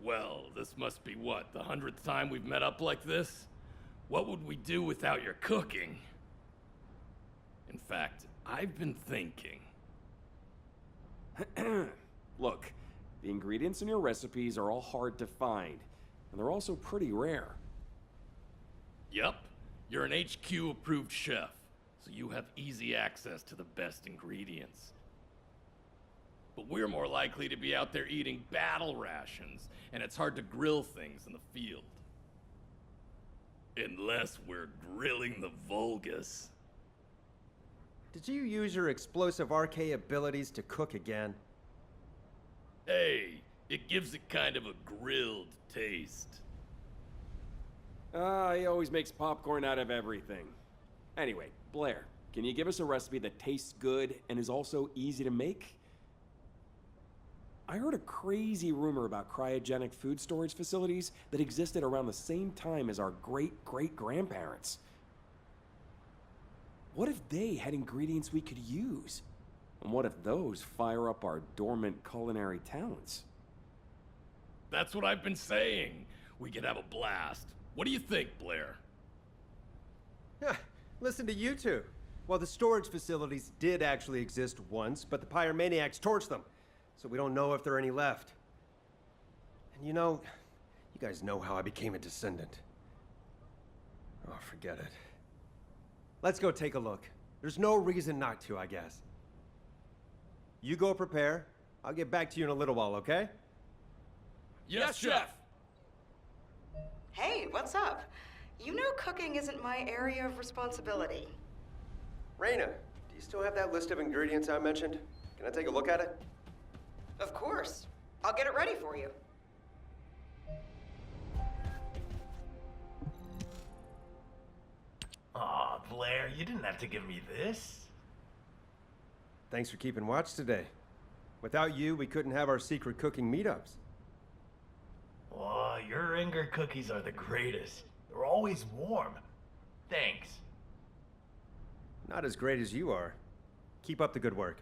Well, this must be what, the 100th time we've met up like this? What would we do without your cooking? In fact, I've been thinking. Look, the ingredients in your recipes are all hard to find, and they're also pretty rare. Yup, you're an HQ-approved chef, so you have easy access to the best ingredients. But we're more likely to be out there eating battle rations, and it's hard to grill things in the field. Unless we're grilling the Vulgus. Did you use your explosive RK abilities to cook again? Hey, it gives it kind of a grilled taste. He always makes popcorn out of everything. Anyway, Blair, can you give us a recipe that tastes good and is also easy to make? I heard a crazy rumor about cryogenic food storage facilities that existed around the same time as our great-great-grandparents. What if they had ingredients we could use? And what if those fire up our dormant culinary talents? That's what I've been saying. We could have a blast. What do you think, Blair? Listen to you two. Well, the storage facilities did actually exist once, but the pyromaniacs torched them. So we don't know if there are any left. And you know, you guys know how I became a descendant. Oh, forget it. Let's go take a look. There's no reason not to, I guess. You go prepare. I'll get back to you in a little while, okay? Yes, Chef! Hey, what's up? You know cooking isn't my area of responsibility. Raina, do you still have that list of ingredients I mentioned? Can I take a look at it? Of course. I'll get it ready for you. Aw, Blair, you didn't have to give me this. Thanks for keeping watch today. Without you, we couldn't have our secret cooking meetups. Aw, your Inger cookies are the greatest. They're always warm. Thanks. Not as great as you are. Keep up the good work.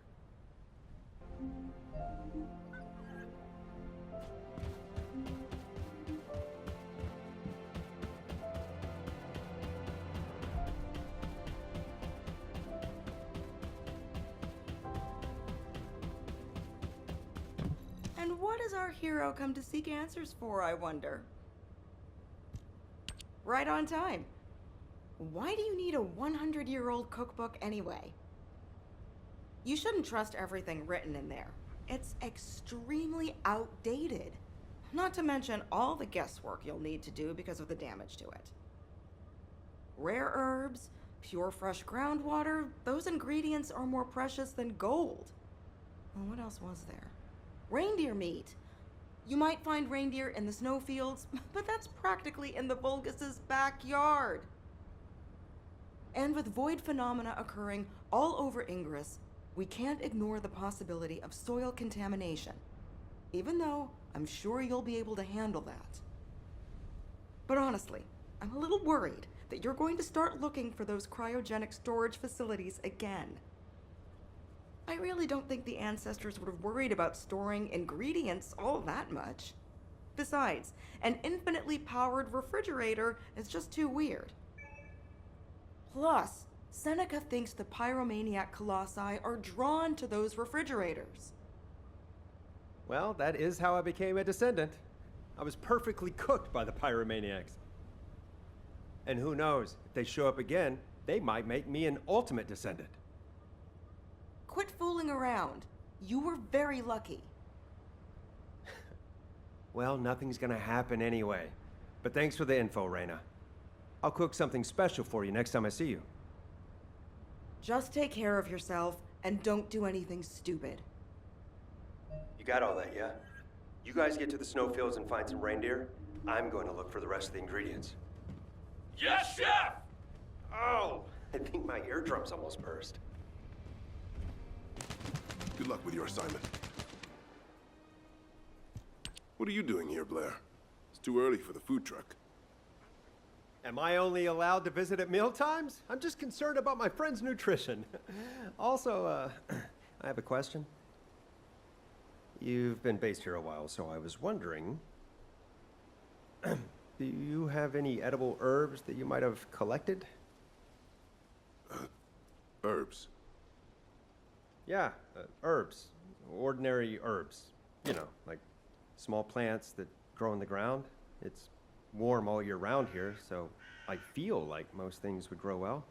And what does our hero come to seek answers for, I wonder? Right on time. Why do you need a 100-year-old cookbook anyway? You shouldn't trust everything written in there. It's extremely outdated. Not to mention all the guesswork you'll need to do because of the damage to it. Rare herbs, pure fresh groundwater, those ingredients are more precious than gold. Well, what else was there? Reindeer meat. You might find reindeer in the snowfields, but that's practically in the Vulgus' backyard. And with void phenomena occurring all over Ingress, we can't ignore the possibility of soil contamination, even though I'm sure you'll be able to handle that. But honestly, I'm a little worried that you're going to start looking for those cryogenic storage facilities again. I really don't think the ancestors would have worried about storing ingredients all that much. Besides, an infinitely powered refrigerator is just too weird. Plus, Seneca thinks the pyromaniac colossi are drawn to those refrigerators. Well, that is how I became a descendant. I was perfectly cooked by the pyromaniacs. And who knows, if they show up again, they might make me an ultimate descendant. Quit fooling around. You were very lucky. Well, nothing's gonna happen anyway. But thanks for the info, Raina. I'll cook something special for you next time I see you. Just take care of yourself and don't do anything stupid. You got all that, yeah? You guys get to the snowfields and find some reindeer. I'm going to look for the rest of the ingredients. Yes, Chef! Oh, I think my eardrums almost burst. Good luck with your assignment. What are you doing here, Blair? It's too early for the food truck. Am I only allowed to visit at mealtimes? I'm just concerned about my friend's nutrition. Also, I have a question. You've been based here a while, so I was wondering, Do you have any edible herbs that you might have collected? Herbs. Yeah, herbs. Ordinary herbs. You know, like small plants that grow in the ground. It's warm all year round here, so I feel like most things would grow well.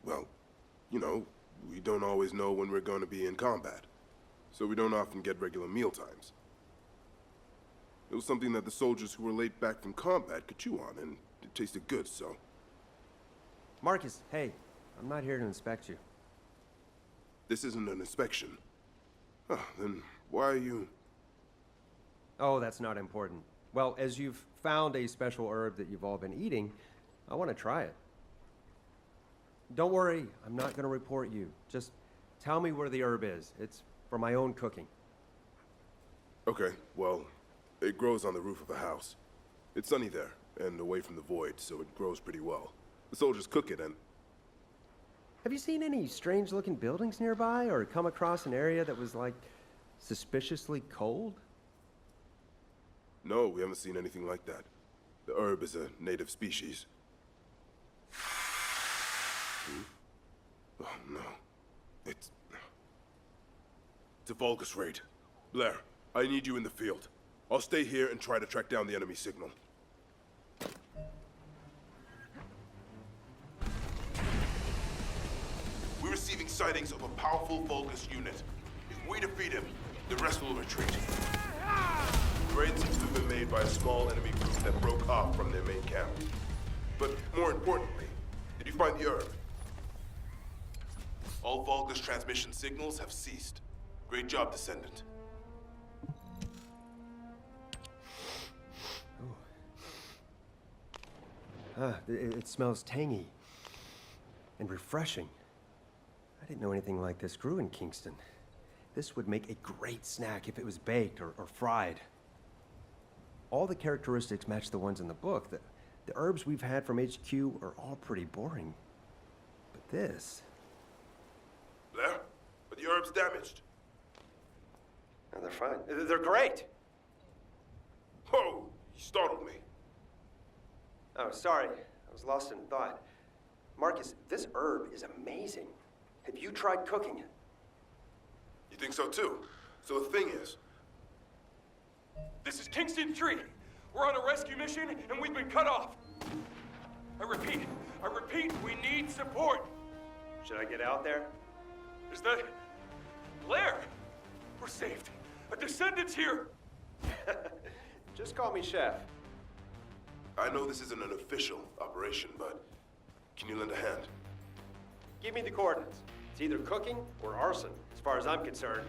Well, you know, we don't always know when we're going to be in combat, so we don't often get regular meal times. It was something that the soldiers who were late back from combat could chew on, and it tasted good, so... Marcus, hey, I'm not here to inspect you. This isn't an inspection. Oh, then why are you... Oh, that's not important. Well, as you've found a special herb that you've all been eating, I want to try it. Don't worry, I'm not going to report you. Just tell me where the herb is. It's for my own cooking. Okay, well, it grows on the roof of a house. It's sunny there, and away from the void, so it grows pretty well. The soldiers cook it, and... Have you seen any strange-looking buildings nearby, or come across an area that was, like, suspiciously cold? No, we haven't seen anything like that. The herb is a native species. Oh, no. It's a Vulgus raid. Blair, I need you in the field. I'll stay here and try to track down the enemy signal. We're receiving sightings of a powerful Vulgus unit. If we defeat him, the rest will retreat. The raid seems to have been made by a small enemy group that broke off from their main camp. But more importantly, did you find the herb? All Vulgus transmission signals have ceased. Great job, Descendant. It smells tangy and refreshing. I didn't know anything like this grew in Kingston. This would make a great snack if it was baked or fried. All the characteristics match the ones in the book. The herbs we've had from HQ are all pretty boring. But this... Blair, are the herbs damaged? No, they're fine. They're great! Whoa, you startled me. Oh, sorry. I was lost in thought. Marcus, this herb is amazing. Have you tried cooking it? You think so too? So the thing is... This is Kingston 3. We're on a rescue mission, and we've been cut off. I repeat, we need support. Should I get out there? Is that... Blair? We're saved. A Descendant's here. Just call me Chef. I know this isn't an official operation, but can you lend a hand? Give me the coordinates. It's either cooking or arson, as far as I'm concerned.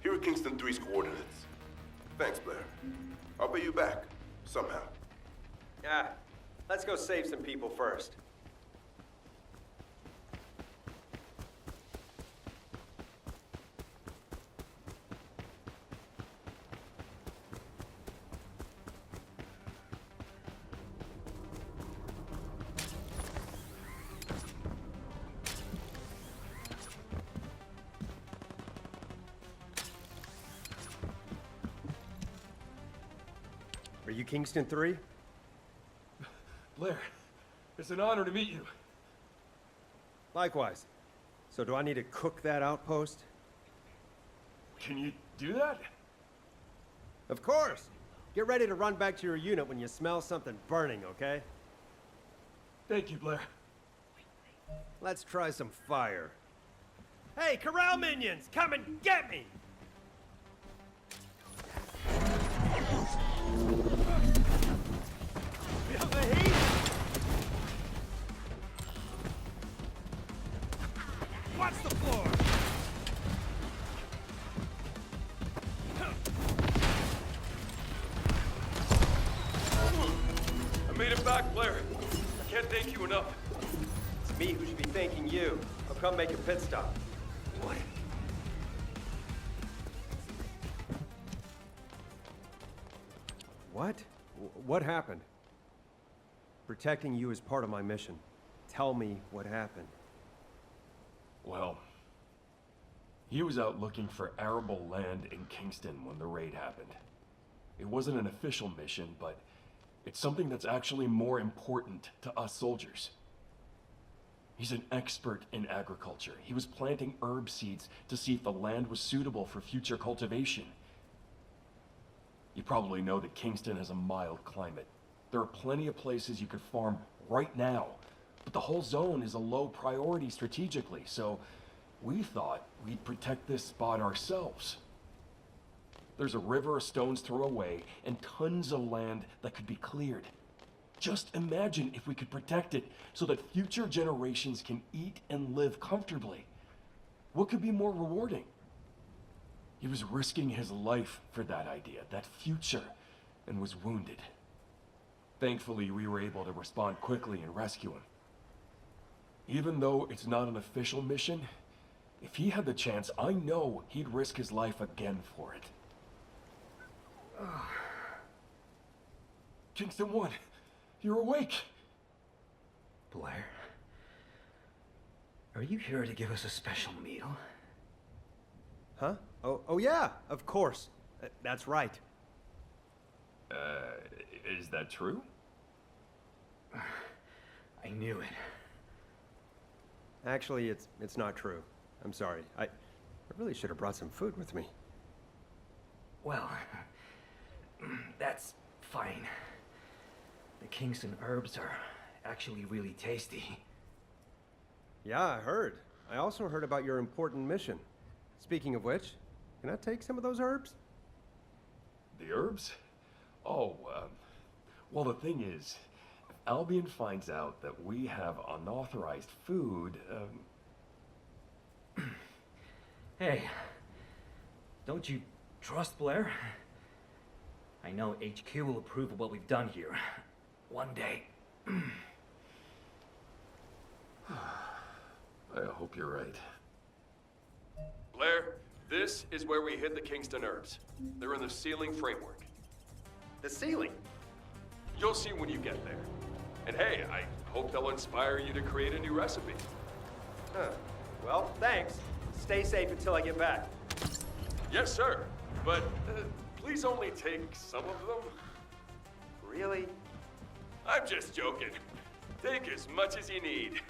Here are Kingston 3's coordinates. Thanks, Blair. I'll pay you back, somehow. Yeah, let's go save some people first. Are you Kingston 3? Blair, it's an honor to meet you. Likewise. So do I need to cook that outpost? Can you do that? Of course! Get ready to run back to your unit when you smell something burning, okay? Thank you, Blair. Let's try some fire. Hey, corral minions! Come and get me! Feel the heat? Watch the floor! I made it back, Blair. I can't thank you enough. It's me who should be thanking you. I'll come make a pit stop. What? What? What happened? Protecting you is part of my mission. Tell me what happened. Well, he was out looking for arable land in Kingston when the raid happened. It wasn't an official mission, but it's something that's actually more important to us soldiers. He's an expert in agriculture. He was planting herb seeds to see if the land was suitable for future cultivation. You probably know that Kingston has a mild climate. There are plenty of places you could farm right now, but the whole zone is a low priority strategically, so we thought we'd protect this spot ourselves. There's a river a stone's throw away and tons of land that could be cleared. Just imagine if we could protect it so that future generations can eat and live comfortably. What could be more rewarding? He was risking his life for that idea, that future, and was wounded. Thankfully, we were able to respond quickly and rescue him. Even though it's not an official mission, if he had the chance, I know he'd risk his life again for it. Kingston 1, you're awake. Blair? Are you here to give us a special meal? Huh? Oh yeah, of course. That's right. Is that true? I knew it. Actually, it's not true. I'm sorry. I really should have brought some food with me. Well, that's fine. The Kingston herbs are actually really tasty. Yeah, I heard. I also heard about your important mission. Speaking of which, can I take some of those herbs? The herbs? Oh, well, the thing is, if Albion finds out that we have unauthorized food, Hey, don't you trust Blair? I know HQ will approve of what we've done here. One day. I hope you're right. Blair, this is where we hid the Kingston herbs. They're in the ceiling framework. The ceiling? You'll see when you get there. And hey, I hope they'll inspire you to create a new recipe. Huh. Well, thanks. Stay safe until I get back. Yes, sir. But please only take some of them. Really? I'm just joking. Take as much as you need.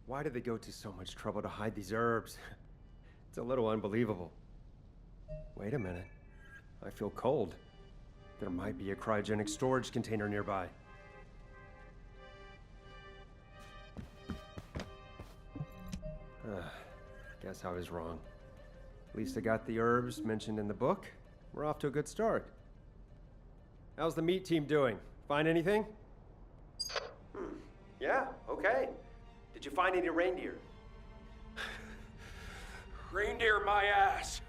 Why did they go to so much trouble to hide these herbs? It's a little unbelievable. Wait a minute. I feel cold. There might be a cryogenic storage container nearby. Guess I was wrong. At least I got the herbs mentioned in the book. We're off to a good start. How's the meat team doing? Find anything? Yeah, okay. Did you find any reindeer? Reindeer my ass.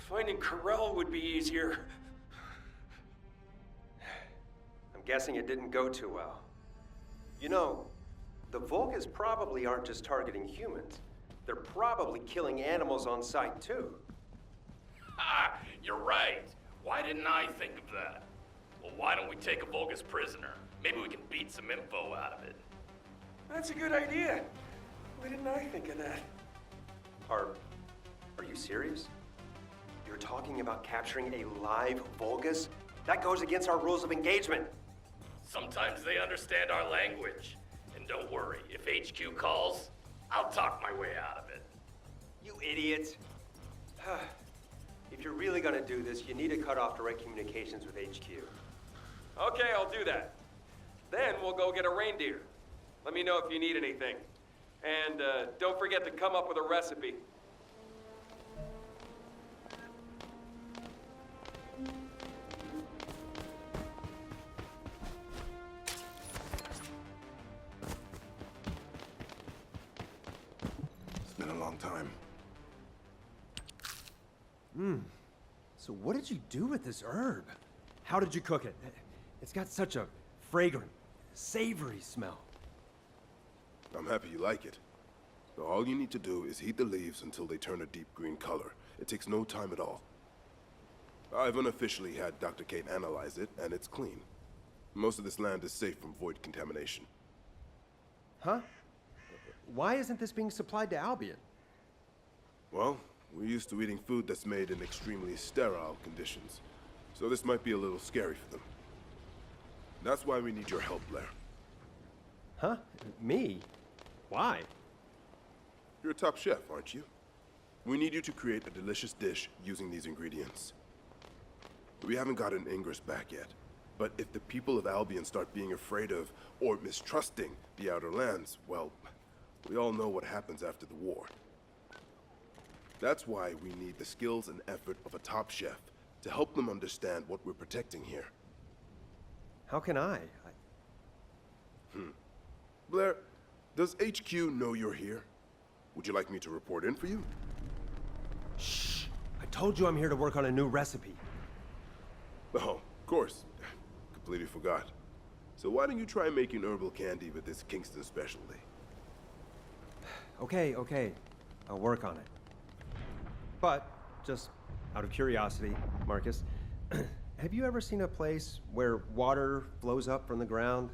Finding Corell would be easier. I'm guessing it didn't go too well. You know, the Volkas probably aren't just targeting humans. They're probably killing animals on sight too. Ah, you're right. Why didn't I think of that? Well, why don't we take a Vulgus prisoner? Maybe we can beat some info out of it. That's a good idea. Why didn't I think of that? Are you serious? You're talking about capturing a live Vulgus? That goes against our rules of engagement. Sometimes they understand our language. And don't worry, if HQ calls, I'll talk my way out of it. You idiot. If you're really gonna do this, you need to cut off direct communications with HQ. Okay, I'll do that. Then we'll go get a reindeer. Let me know if you need anything. And don't forget to come up with a recipe. It's been a long time. So what did you do with this herb? How did you cook it? It's got such a fragrant, savory smell. I'm happy you like it. So all you need to do is heat the leaves until they turn a deep green color. It takes no time at all. I've unofficially had Dr. Kate analyze it, and it's clean. Most of this land is safe from void contamination. Huh? Why isn't this being supplied to Albion? Well, we're used to eating food that's made in extremely sterile conditions, so this might be a little scary for them. That's why we need your help, Blair. Huh? Me? Why? You're a top chef, aren't you? We need you to create a delicious dish using these ingredients. We haven't gotten Ingress back yet, but if the people of Albion start being afraid of or mistrusting the Outer Lands, well, we all know what happens after the war. That's why we need the skills and effort of a top chef to help them understand what we're protecting here. How can I? Blair, does HQ know you're here? Would you like me to report in for you? Shh! I told you I'm here to work on a new recipe. Oh, of course. Completely forgot. So why don't you try making herbal candy with this Kingston specialty? Okay. I'll work on it. But, just out of curiosity, Marcus, have you ever seen a place where water flows up from the ground,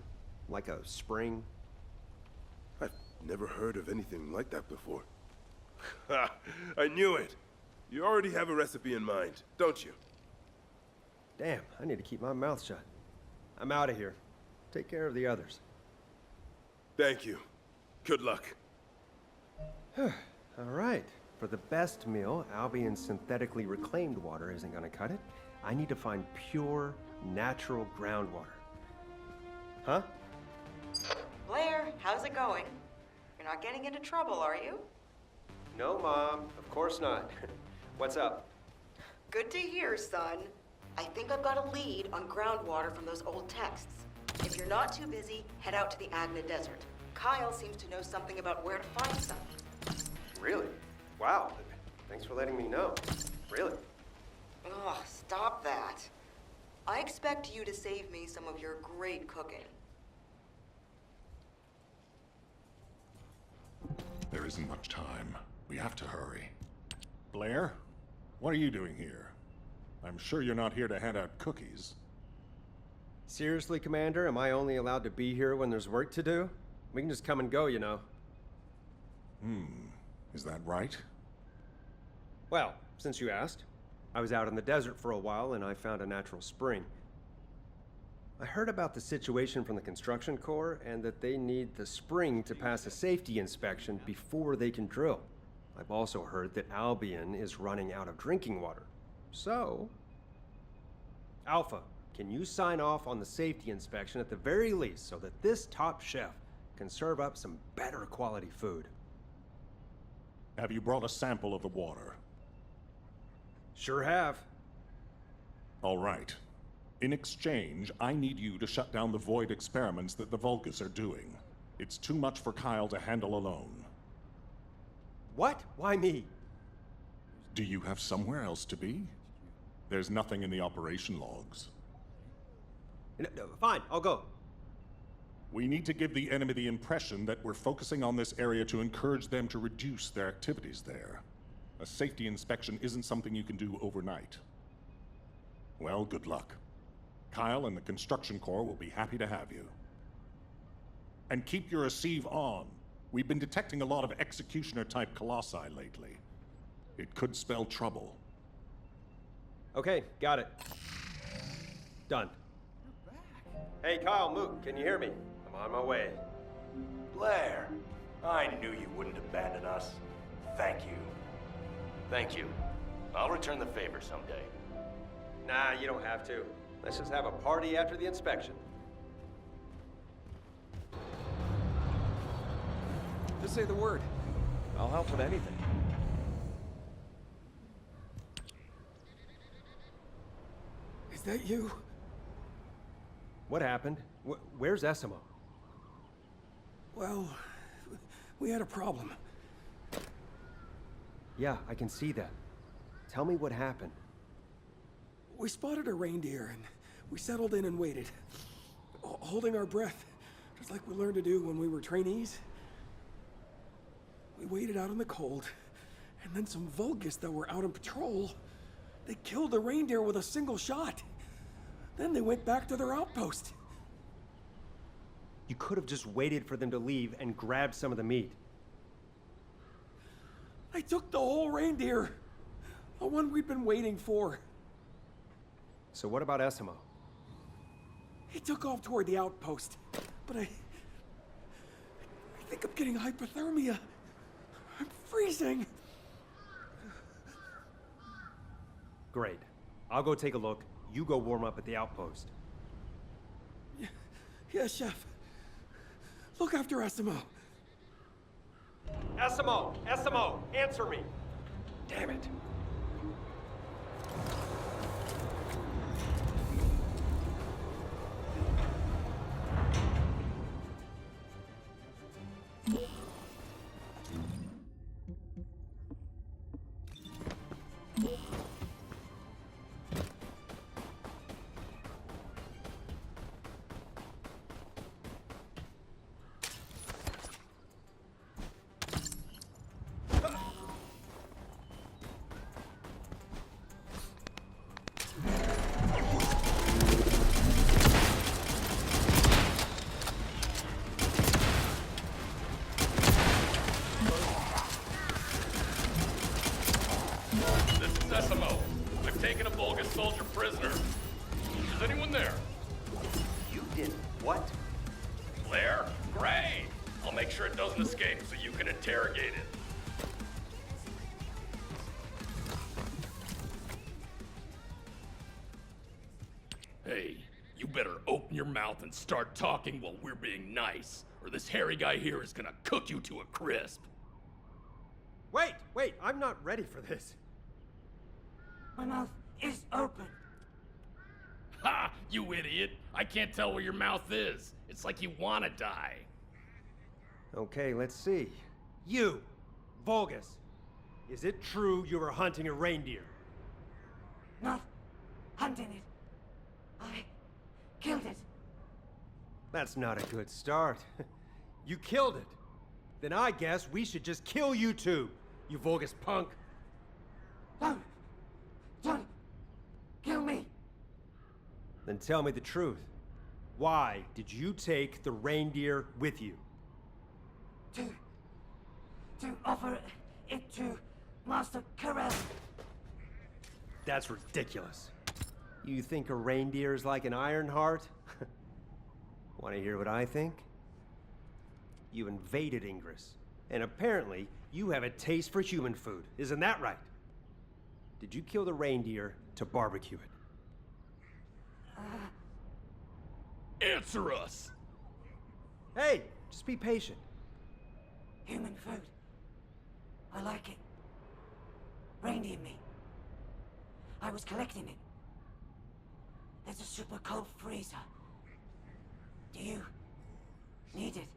like a spring? I've never heard of anything like that before. Ha! I knew it! You already have a recipe in mind, don't you? Damn, I need to keep my mouth shut. I'm out of here. Take care of the others. Thank you. Good luck. All right. For the best meal, Albion's synthetically reclaimed water isn't gonna cut it. I need to find pure, natural groundwater. Huh? Blair, how's it going? You're not getting into trouble, are you? No, Mom. Of course not. What's up? Good to hear, son. I think I've got a lead on groundwater from those old texts. If you're not too busy, head out to the Agna Desert. Kyle seems to know something about where to find some. Really? Wow. Thanks for letting me know. Really? Ugh, stop that. I expect you to save me some of your great cooking. There isn't much time. We have to hurry. Blair, what are you doing here? I'm sure you're not here to hand out cookies. Seriously, Commander? Am I only allowed to be here when there's work to do? We can just come and go, you know. Is that right? Well, since you asked, I was out in the desert for a while and I found a natural spring. I heard about the situation from the construction corps and that they need the spring to pass a safety inspection before they can drill. I've also heard that Albion is running out of drinking water. So, Alpha, can you sign off on the safety inspection at the very least so that this top chef can serve up some better quality food? Have you brought a sample of the water? Sure have. All right. In exchange, I need you to shut down the void experiments that the Vulgus are doing. It's too much for Kyle to handle alone. What? Why me? Do you have somewhere else to be? There's nothing in the operation logs. No, fine, I'll go. We need to give the enemy the impression that we're focusing on this area to encourage them to reduce their activities there. A safety inspection isn't something you can do overnight. Well, good luck. Kyle and the construction corps will be happy to have you. And keep your receive on. We've been detecting a lot of executioner-type colossi lately. It could spell trouble. Okay, got it. Done. Hey, Kyle, Mook, can you hear me? I'm on my way. Blair, I knew you wouldn't abandon us. Thank you. Thank you. I'll return the favor someday. Nah, you don't have to. Let's just have a party after the inspection. Just say the word. I'll help with anything. Is that you? What happened? Where's Essimo? Well, we had a problem. Yeah, I can see that. Tell me what happened. We spotted a reindeer and we settled in and waited, holding our breath, just like we learned to do when we were trainees. We waited out in the cold, and then some Vulgus that were out on patrol, they killed the reindeer with a single shot. Then they went back to their outpost. You could have just waited for them to leave and grabbed some of the meat. I took the whole reindeer. The one we've been waiting for. So what about Esimo? He took off toward the outpost, but I think I'm getting hypothermia. I'm freezing. Great. I'll go take a look. You go warm up at the outpost. Yeah, Chef. Look after Esimo. Esimo! Esimo! Answer me! Damn it. Sesamo, I've taken a Vulgus soldier prisoner. Is anyone there? You did what? Blair? Great! I'll make sure it doesn't escape so you can interrogate it. Hey, you better open your mouth and start talking while we're being nice, or this hairy guy here is gonna cook you to a crisp. Wait, I'm not ready for this. My mouth is open. Ha! You idiot! I can't tell where your mouth is. It's like you wanna die. Okay, let's see. You, Vulgus, is it true you were hunting a reindeer? Not hunting it. I killed it. That's not a good start. You killed it. Then I guess we should just kill you too, you Vulgus punk. Don't kill me. Then tell me the truth. Why did you take the reindeer with you? To offer it to Master Karel. That's ridiculous. You think a reindeer is like an iron heart? Want to hear what I think? You invaded Ingress, and apparently you have a taste for human food. Isn't that right? Did you kill the reindeer to barbecue it? Answer us! Hey, just be patient. Human food. I like it. Reindeer meat. I was collecting it. There's a super cold freezer. Do you need it?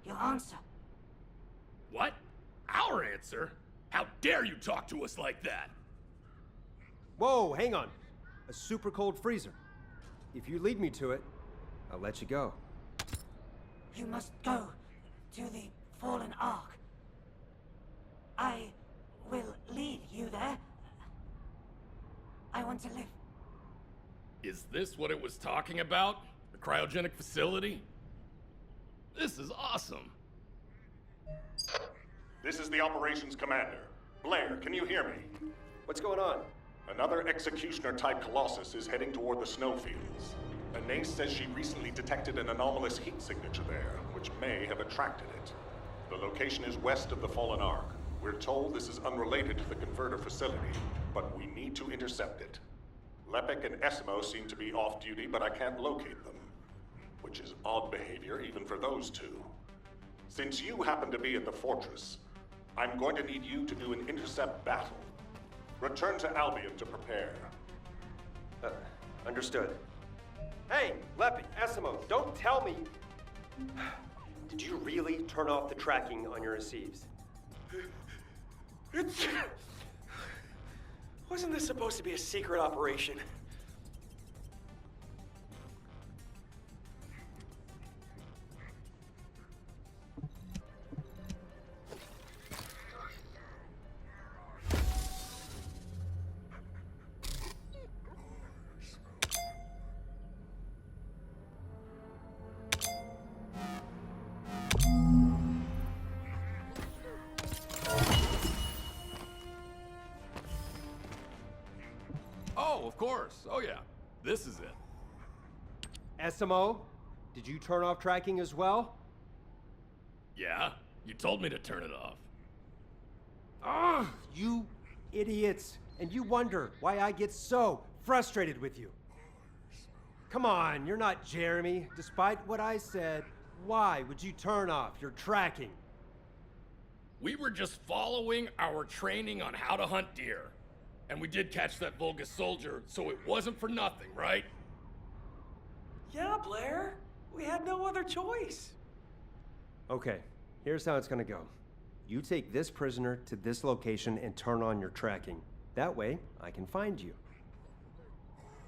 Your answer. What? Our answer? How dare you talk to us like that? Whoa, hang on. A super cold freezer. If you lead me to it, I'll let you go. You must go to the Fallen Ark. I will lead you there. I want to live. Is this what it was talking about? The cryogenic facility? This is awesome. This is the operations commander. Blair, can you hear me? What's going on? Another executioner-type Colossus is heading toward the snowfields. Anais says she recently detected an anomalous heat signature there, which may have attracted it. The location is west of the Fallen Ark. We're told this is unrelated to the converter facility, but we need to intercept it. Lepek and Esimo seem to be off duty, but I can't locate them, which is odd behavior even for those two. Since you happen to be at the fortress, I'm going to need you to do an intercept battle. Return to Albion to prepare. Understood. Hey, Leppy, Esimo, don't tell me. Did you really turn off the tracking on your receives? Wasn't this supposed to be a secret operation? course. Oh yeah. This is it. SMO, did you turn off tracking as well? Yeah? You told me to turn it off. Ugh, you idiots. And you wonder why I get so frustrated with you. Come on, you're not Jeremy. Despite what I said, why would you turn off your tracking? We were just following our training on how to hunt deer. And we did catch that Vulgus soldier, so it wasn't for nothing, right? Yeah, Blair. We had no other choice. Okay, here's how it's gonna go. You take this prisoner to this location and turn on your tracking. That way, I can find you.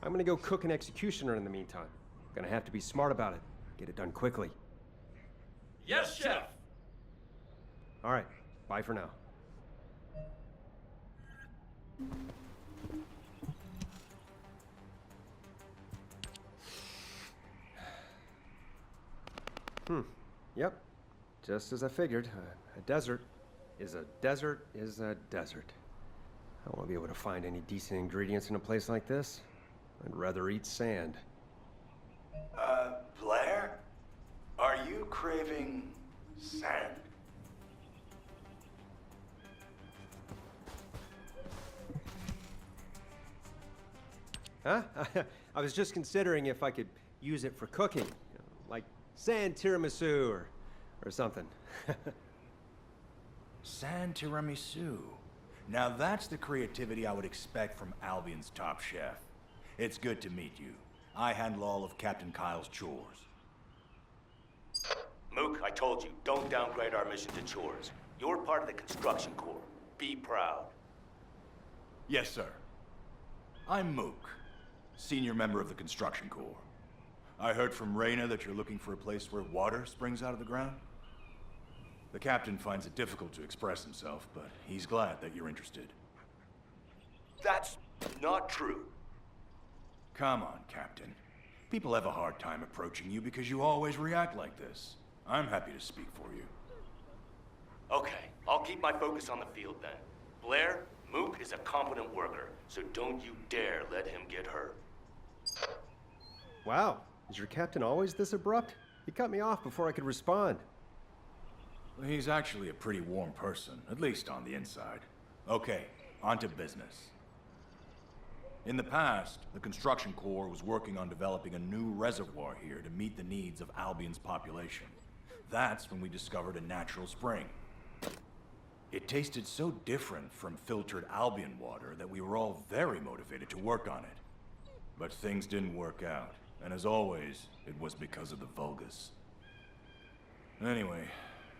I'm gonna go cook an executioner in the meantime. Gonna have to be smart about it. Get it done quickly. Yes, Chef! All right, bye for now. Yep. Just as I figured. A desert is a desert is a desert. I won't be able to find any decent ingredients in a place like this. I'd rather eat sand. Blair? Are you craving sand? Huh? I was just considering if I could use it for cooking. Like sand tiramisu or something. Sand tiramisu. Now that's the creativity I would expect from Albion's top chef. It's good to meet you. I handle all of Captain Kyle's chores. Mook, I told you, don't downgrade our mission to chores. You're part of the construction corps. Be proud. Yes, sir. I'm Mook, senior member of the construction corps. I heard from Reyna that you're looking for a place where water springs out of the ground. The captain finds it difficult to express himself, but he's glad that you're interested. That's not true. Come on, Captain. People have a hard time approaching you because you always react like this. I'm happy to speak for you. Okay, I'll keep my focus on the field then. Blair, Mook is a competent worker, so don't you dare let him get hurt. Wow, is your captain always this abrupt? He cut me off before I could respond. Well, he's actually a pretty warm person, at least on the inside. Okay, on to business. In the past, the construction corps was working on developing a new reservoir here to meet the needs of Albion's population. That's when we discovered a natural spring. It tasted so different from filtered Albion water that we were all very motivated to work on it. But things didn't work out, and as always, it was because of the Vulgus. Anyway,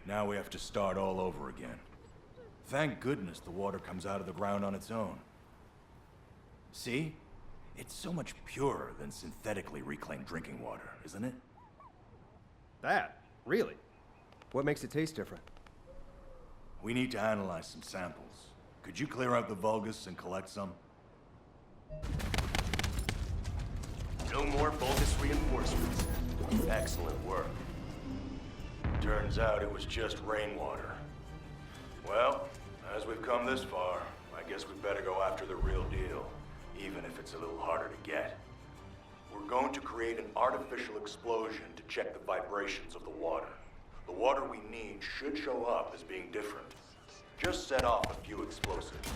now we have to start all over again. Thank goodness the water comes out of the ground on its own. See? It's so much purer than synthetically reclaimed drinking water, isn't it? That? Really? What makes it taste different? We need to analyze some samples. Could you clear out the Vulgus and collect some? No more Vulgus reinforcements. Excellent work. Turns out it was just rainwater. Well, as we've come this far, I guess we'd better go after the real deal, even if it's a little harder to get. We're going to create an artificial explosion to check the vibrations of the water. The water we need should show up as being different. Just set off a few explosives.